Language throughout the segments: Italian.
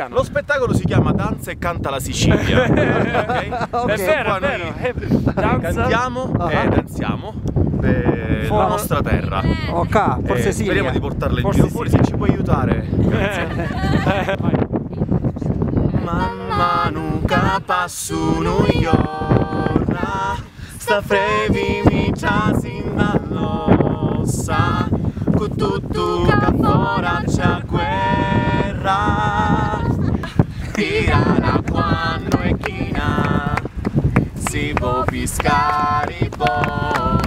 Lo spettacolo si chiama Danza e canta la Sicilia. Okay? Okay. È vero, cantiamo e danziamo per la nostra terra. Ok, forse sì. Speriamo di portarla in giro fuori, se ci puoi aiutare. Grazie. Man mano che passo noi giorna, sta frevi mi sin dall'ossa, con tutto che fora c'è guerra, tirala quando è china, si può piscare buono,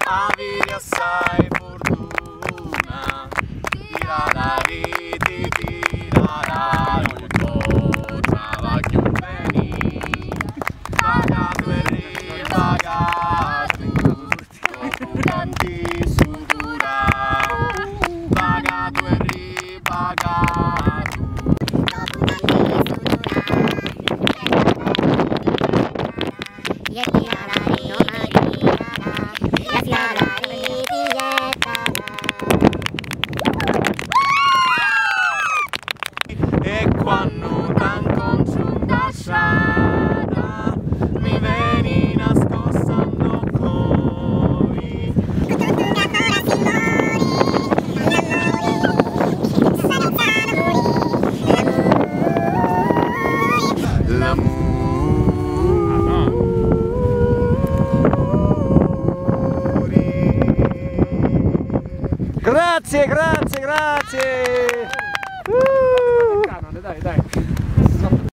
avere assai fortuna, tirala rete, tirala tutto, trava che un veni, pagato e ripagato, dopo tanti sudura, pagato e ripagato, dopo tanti e quando t'incontro da strada mi veni nascostando coi Grazie, grazie, grazie. Dai, dai.